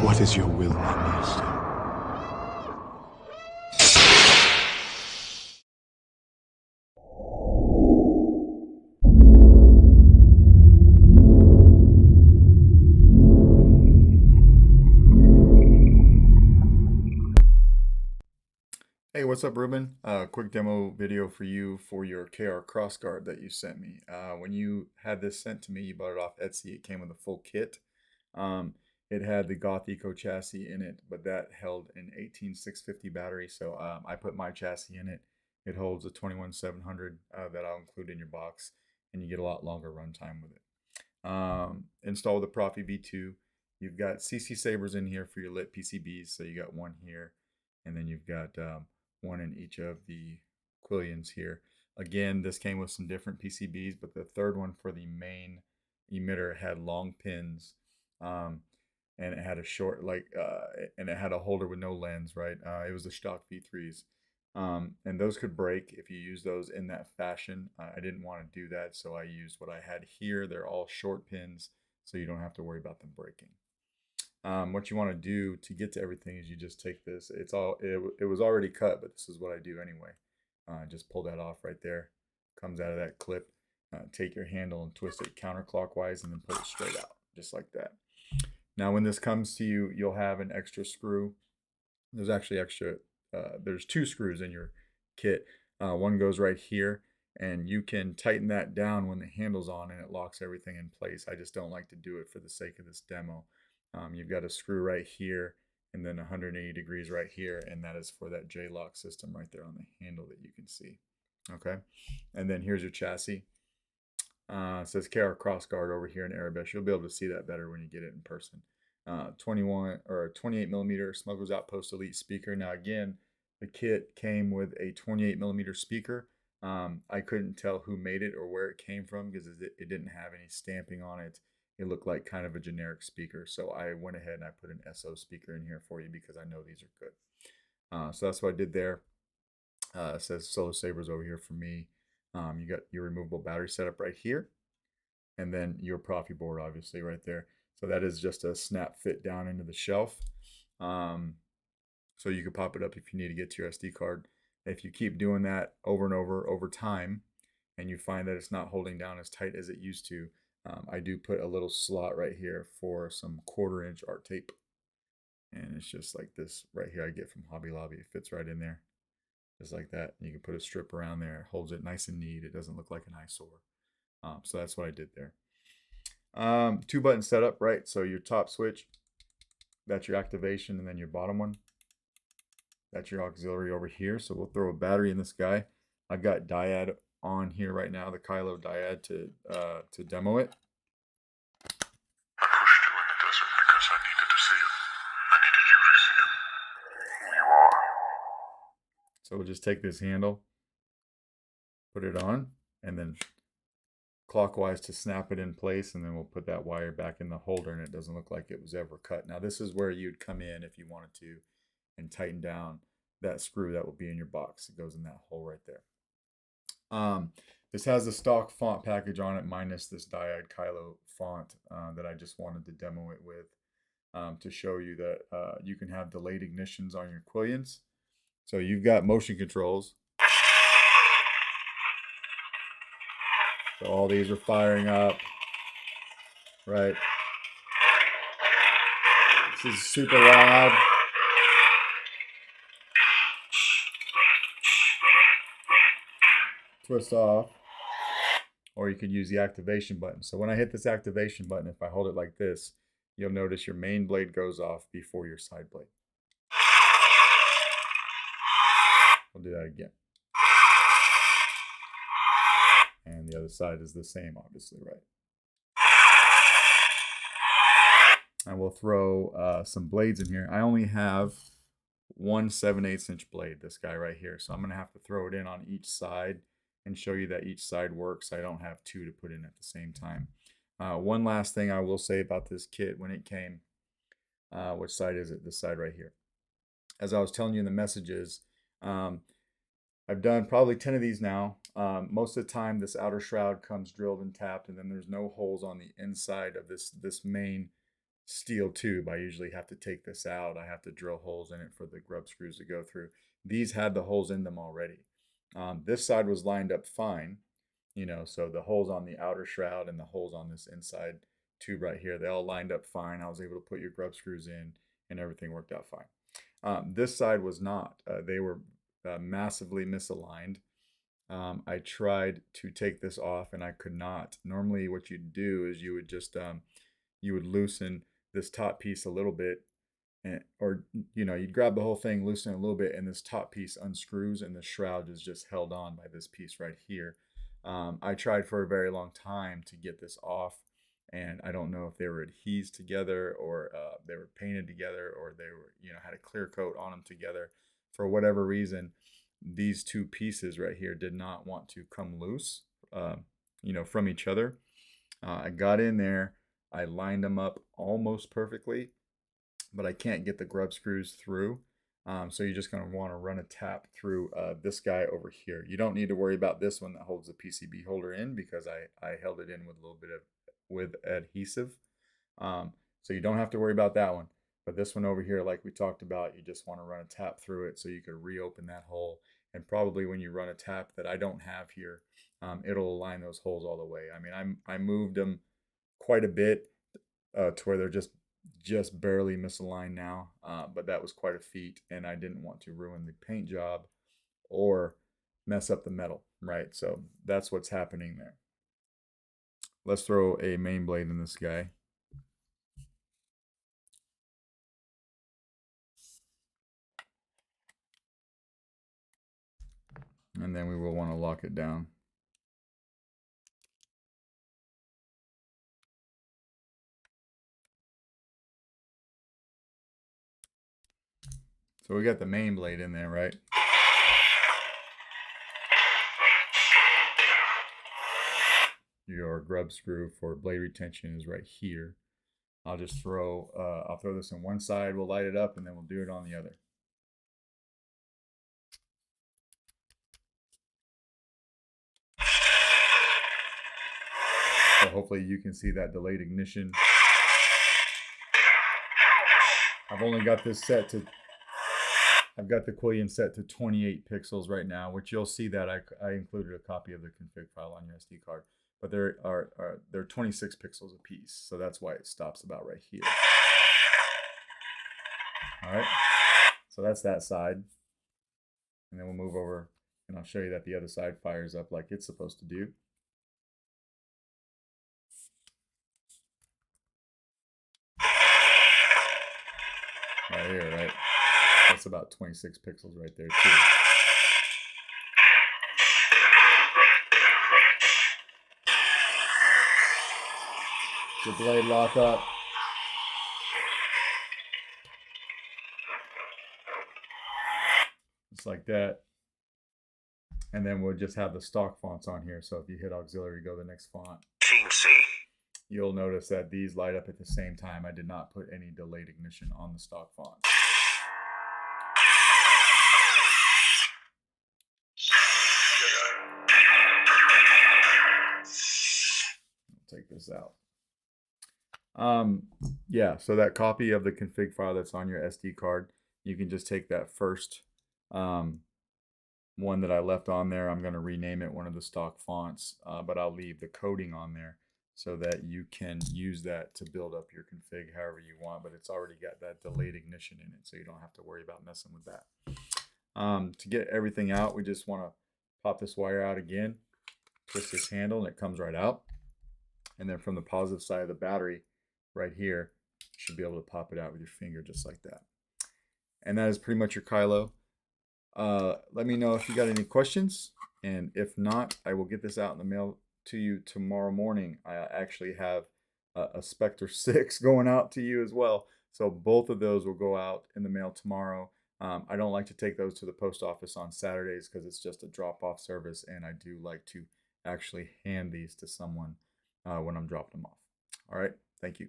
What is your will, my master? Hey, what's up, Ruben? Quick demo video for you for your KROSSGUARD that you sent me. When you had this sent to me, you bought it off Etsy. It came with a full kit. Um, it had the Goth Eco chassis in it, but that held an 18650 battery. So I put my chassis in it. It holds a 21700 that I'll include in your box, and you get a lot longer runtime with it. Install the Proffie V2. You've got CC Sabers in here for your lit PCBs. So you got one here, and then you've got one in each of the quillions here. Again, this came with some different PCBs, but the third one for the main emitter had long pins, and it had a short and it had a holder with no lens, right? It was the stock V3s, and those could break if you use those in that fashion. I didn't want to do that, so I used what I had here. They're all short pins, so you don't have to worry about them breaking. What you want to do to get to everything is you just take this. It was already cut, but this is what I do anyway. Just pull that off right there. Comes out of that clip. Take your handle and twist it counterclockwise and then pull it straight out, just like that. Now, when this comes to you, you'll have an extra screw. There's actually there's two screws in your kit. One goes right here, and you can tighten that down when the handle's on and it locks everything in place. I just don't like to do it for the sake of this demo. You've got a screw right here and then 180 degrees right here, and that is for that J-lock system right there on the handle that you can see. Okay, and then here's your chassis. It says KROSSGUARD over here in Arabic. You'll be able to see that better when you get it in person. 21 or 28 millimeter Smuggler's Outpost Elite speaker. Now again, the kit came with a 28 millimeter speaker. I couldn't tell who made it or where it came from because it didn't have any stamping on it. It looked like kind of a generic speaker. So I went ahead and I put an SO speaker in here for you because I know these are good. So that's what I did there. It says Solo Sabers over here for me. You got your removable battery setup right here, and then your Proffie board obviously right there. So that is just a snap fit down into the shelf. So you can pop it up if you need to get to your SD card. If you keep doing that over and over time, and you find that it's not holding down as tight as it used to, I do put a little slot right here for some 1/4 inch art tape. And it's just like this right here I get from Hobby Lobby. It fits right in there, just like that. You can put a strip around there. It holds it nice and neat. It doesn't look like an eyesore. So that's what I did there. 2-button setup, right? So your top switch, that's your activation, and then your bottom one, that's your auxiliary over here. So we'll throw a battery in this guy. I've got diode on here right now, the Kylo diode to demo it. I pushed you in the desert because I needed to see it. I needed you to see it. Who you are. So we'll just take this handle, put it on, and then clockwise to snap it in place, and then we'll put that wire back in the holder, and it doesn't look like it was ever cut. Now this is where you'd come in if you wanted to and tighten down that screw that will be in your box. It goes in that hole right there. This has the stock font package on it minus this diode Kylo font that I just wanted to demo it with to show you that you can have delayed ignitions on your quillions. So you've got motion controls. So all these are firing up, right? This is super loud. Twist off. Or you could use the activation button. So when I hit this activation button, if I hold it like this, you'll notice your main blade goes off before your side blade. I'll do that again. And the other side is the same, obviously, right? And we'll throw some blades in here. I only have one 7/8 inch blade, this guy right here. So I'm going to have to throw it in on each side and show you that each side works. I don't have two to put in at the same time. One last thing I will say about this kit when it came, which side is it? This side right here. As I was telling you in the messages, I've done probably 10 of these now. Most of the time this outer shroud comes drilled and tapped, and then there's no holes on the inside of this main steel tube. I usually have to take this out. I have to drill holes in it for the grub screws to go through. These had the holes in them already. This side was lined up fine, you know, so the holes on the outer shroud and the holes on this inside tube right here, they all lined up fine. I was able to put your grub screws in and everything worked out fine. This side was not. They were massively misaligned. I tried to take this off and I could not. Normally what you'd do is you would just you would loosen this top piece a little bit, and, or you know, you'd grab the whole thing, loosen it a little bit, and this top piece unscrews and the shroud is just held on by this piece right here. I tried for a very long time to get this off, and I don't know if they were adhesed together or they were painted together or they were, you know, had a clear coat on them together. For whatever reason, these two pieces right here did not want to come loose, you know, from each other. I got in there, I lined them up almost perfectly, but I can't get the grub screws through. So you're just going to want to run a tap through this guy over here. You don't need to worry about this one that holds the PCB holder in, because I held it in with a little bit of adhesive. So you don't have to worry about that one. But this one over here, like we talked about, you just want to run a tap through it so you can reopen that hole. And probably when you run a tap that I don't have here, it'll align those holes all the way. I mean, I moved them quite a bit to where they're just barely misaligned now, but that was quite a feat, and I didn't want to ruin the paint job or mess up the metal, right? So that's what's happening there. Let's throw a main blade in this guy. And then we will want to lock it down. So we got the main blade in there, right? Your grub screw for blade retention is right here. I'll just throw this on one side, we'll light it up, and then we'll do it on the other. So hopefully you can see that delayed ignition. I've only got this set to, I've got the Quillian set to 28 pixels right now, which you'll see that I included a copy of the config file on your SD card. But they're 26 pixels a piece, so that's why it stops about right here. All right, so that's that side. And then we'll move over and I'll show you that the other side fires up like it's supposed to do. Right here, right? That's about 26 pixels right there too. The blade lock up. Just like that. And then we'll just have the stock fonts on here. So if you hit auxiliary, go to the next font. Teensy. You'll notice that these light up at the same time. I did not put any delayed ignition on the stock font. I'll take this out. Yeah, so that copy of the config file that's on your SD card, you can just take that first one that I left on there. I'm going to rename it one of the stock fonts, but I'll leave the coding on there so that you can use that to build up your config however you want, but it's already got that delayed ignition in it, so you don't have to worry about messing with that. To get everything out, we just want to pop this wire out again, twist this handle, and it comes right out. And then from the positive side of the battery, right here, you should be able to pop it out with your finger just like that. And that is pretty much your Kylo. Let me know if you got any questions, and if not, I will get this out in the mail to you tomorrow morning. I actually have a Spectre 6 going out to you as well, so both of those will go out in the mail tomorrow. I don't like to take those to the post office on Saturdays because it's just a drop-off service, and I do like to actually hand these to someone when I'm dropping them off. All right, thank you.